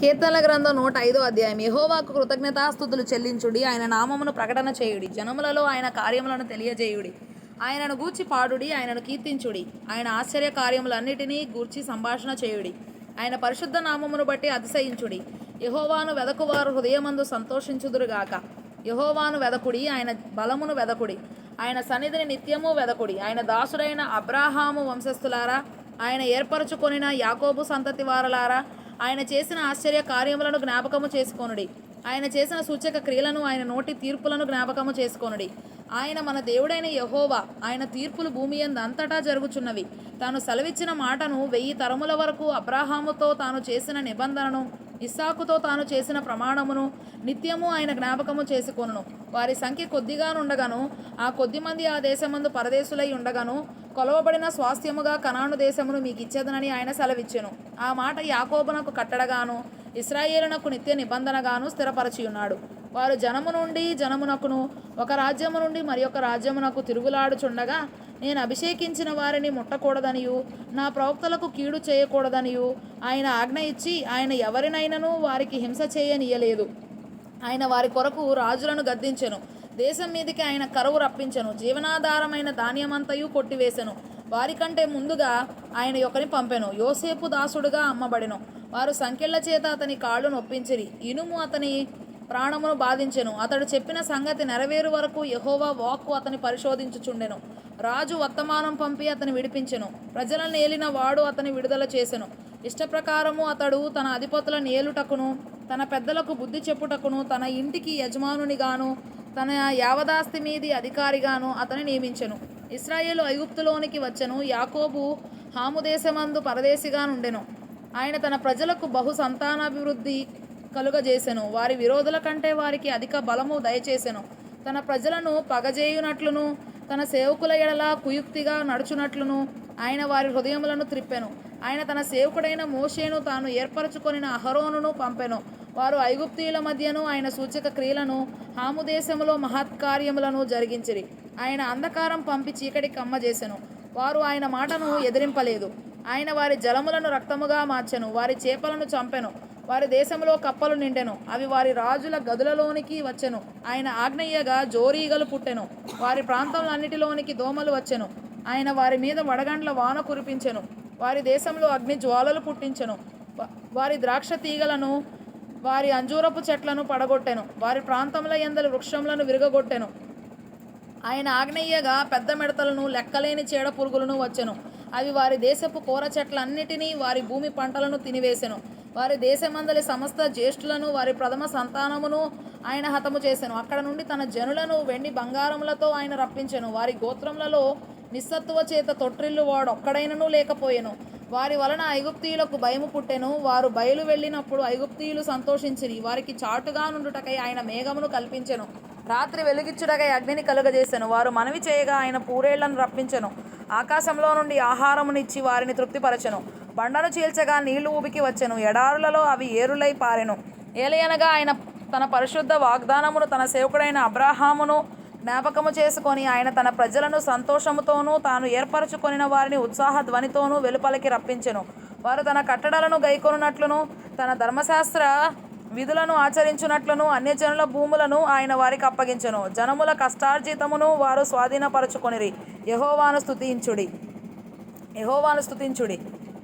కీర్తనల గ్రంథం 105 అధ్యాయం. యెహోవాకు కృతజ్ఞతాస్తుతులు చెల్లించుడి, ఆయన నామమును ప్రకటన చేయుడి, జనములలో ఆయన కార్యములను తెలియజేయుడి. ఆయనను గూర్చి పాడుడి, ఆయనను కీర్తించుడి, ఆయన ఆశ్చర్య కార్యములన్నిటినీ గూర్చి సంభాషణ చేయుడి. ఆయన పరిశుద్ధ నామమును బట్టి అతిశయించుడి. యెహోవాను వెదకువారు హృదయమందు సంతోషించుదురుగాక. యెహోవాను వెదకుడి, ఆయన బలమును వెదకుడి, ఆయన సన్నిధిని నిత్యము వెదకుడి. ఆయన దాసుడైన అబ్రాహాము వంశస్థులారా, ఆయన ఏర్పరచుకొనిన యాకోబు సంతతి వారలారా, ఆయన చేసిన ఆశ్చర్య కార్యములను జ్ఞాపకము చేసుకొనుడి. ఆయన చేసిన సూచక క్రియలను, ఆయన నోటి తీర్పులను జ్ఞాపకము చేసుకొనుడి. ఆయన మన దేవుడైన యెహోవా, ఆయన తీర్పులు భూమి యందు అంతటా జరుగుచున్నవి. తాను సెలవిచ్చిన మాటను 1000 తరముల వరకు, అబ్రాహాముతో తాను చేసిన నిబంధనను, ఇస్సాకుతో తాను చేసిన ప్రమాణమును నిత్యము ఆయన జ్ఞాపకము చేసుకొనును. వారి సంఖ్య కొద్దిగానుండగాను, ఆ కొద్దిమంది ఆ దేశమందు పరదేశులై ఉండగాను, కొలవబడిన స్వాస్థ్యముగా కనాను దేశమును మీకు ఇచ్చేదనని ఆయన సెలవిచ్చెను. ఆ మాట యాకోబునకు కట్టడగాను, ఇశ్రాయేలునకు నిత్య నిబంధనగాను స్థిరపరచియున్నాడు. వారు జనము నుండి జనమునకును, ఒక రాజ్యము నుండి మరి ఒక రాజ్యమునకు తిరుగులాడుచుండగా, నేను అభిషేకించిన వారిని ముట్టకూడదనియు, నా ప్రవక్తలకు కీడు చేయకూడదనియు ఆయన ఆజ్ఞ ఇచ్చి, ఆయన ఎవరినైనను వారికి హింస చేయనీయలేదు. ఆయన వారి కొరకు రాజులను గద్దించెను. దేశం మీదికి ఆయన కరువు రప్పించెను. జీవనాధారమైన ధాన్యమంతయు కొట్టివేసెను. వారికంటే ముందుగా ఆయన ఒకరిని పంపెను. యోసేపు దాసుడుగా అమ్మబడెను. వారు సంకెళ్ల చేత అతని కాళ్ళు నొప్పించిరి. ఇనుము అతని ప్రాణమును బాధించెను. అతడు చెప్పిన సంగతి నెరవేరు వరకు యెహోవా వాక్కు అతని పరిశోధించుచుండెను. రాజు వర్తమానం పంపి అతని విడిపించెను. ప్రజలను ఏలిన వాడు అతని విడుదల చేసెను. ఇష్టప్రకారము అతడు తన అధిపతులను ఏలుటకును, తన పెద్దలకు బుద్ధి చెప్పుటకును, తన ఇంటికి యజమానునిగాను, తన యావదాస్తి మీది అధికారిగాను అతని నియమించెను. ఇశ్రాయేలు ఐగుప్తులోనికి వచ్చెను. యాకోబు హాము దేశమందు పరదేశిగా నుండెను. ఆయన తన ప్రజలకు బహు సంతానాభివృద్ధి కలుగజేసెను. వారి విరోధుల కంటే వారికి అధిక బలము దయచేసెను. తన ప్రజలను పగజేయునట్లును, తన సేవకుల ఎడల కుయుక్తిగా నడుచునట్లును ఆయన వారి హృదయములను త్రిప్పెను. ఆయన తన సేవకుడైన మోషేను, తాను ఏర్పరచుకొనిన అహరోనును పంపెను. వారు ఐగుప్తీయుల మధ్యను ఆయన సూచక క్రియలను, హాము దేశములో మహత్కార్యములను జరిగించిరి. ఆయన అంధకారం పంపి చీకటి కమ్మజేసెను. వారు ఆయన మాటను ఎదిరింపలేదు. ఆయన వారి జలములను రక్తముగా మార్చెను. వారి చేపలను చంపెను. వారి దేశంలో కప్పలు నిండెను. అవి వారి రాజుల గదులలోనికి వచ్చెను. ఆయన ఆజ్ఞయ్యగా జోరీగలు పుట్టెను. వారి ప్రాంతములన్నిటిలోనికి దోమలు వచ్చెను. ఆయన వారి మీద వడగండ్ల వాన కురిపించెను. వారి దేశంలో అగ్ని జ్వాలలు పుట్టించెను. వారి ద్రాక్ష తీగలను, వారి అంజూరపు చెట్లను పడగొట్టెను. వారి ప్రాంతముల యందలి వృక్షములను విరగొట్టెను. ఆయన ఆజ్ఞయ్యగా పెద్ద మిడతలను, లెక్కలేని చీడ పురుగులను వచ్చెను. అవి వారి దేశపు కూర చెట్లన్నిటినీ, వారి భూమి పంటలను తినివేసెను. వారి దేశమందలి సమస్త జ్యేష్ఠులను, వారి ప్రథమ సంతానమును ఆయన హతము చేసెను. అక్కడ నుండి తన జనులను వెండి బంగారములతో ఆయన రప్పించెను. వారి గోత్రములలో నిస్సత్తువ చేత తొట్రిల్లు వాడొక్కడైనను లేకపోయెను. వారి వలన ఐగుప్తీయులకు భయము పుట్టెను. వారు బయలు వెళ్ళినప్పుడు ఐగుప్తీయులు సంతోషించిరి. వారికి చాటుగా నుండుటకై ఆయన మేఘమును కల్పించెను. రాత్రి వెలుగిచ్చుటకై అగ్నిని కలుగజేసెను. వారు మనవి చేయగా ఆయన పూరేళ్లను రప్పించెను. ఆకాశంలో నుండి ఆహారమునిచ్చి వారిని తృప్తిపరచెను. బండను చీల్చగా నీళ్లు ఊబికి వచ్చెను. ఎడారులలో అవి ఏరులై పారెను. ఏలయనగా ఆయన తన పరిశుద్ధ వాగ్దానమును తన సేవకుడైన అబ్రాహామును జ్ఞాపకము చేసుకొని, ఆయన తన ప్రజలను సంతోషముతోనూ, తాను ఏర్పరచుకొనిన వారిని ఉత్సాహ ధ్వనితోనూ వెలుపలికి రప్పించెను. వారు తన కట్టడలను గైకొనున్నట్లును, తన ధర్మశాస్త్ర విధులను ఆచరించునట్లును అన్యజనుల భూములను ఆయన వారికి అప్పగించెను. జనముల కష్టార్జితమును వారు స్వాధీనపరచుకొనిరి. యెహోవాను స్తుతించుడి.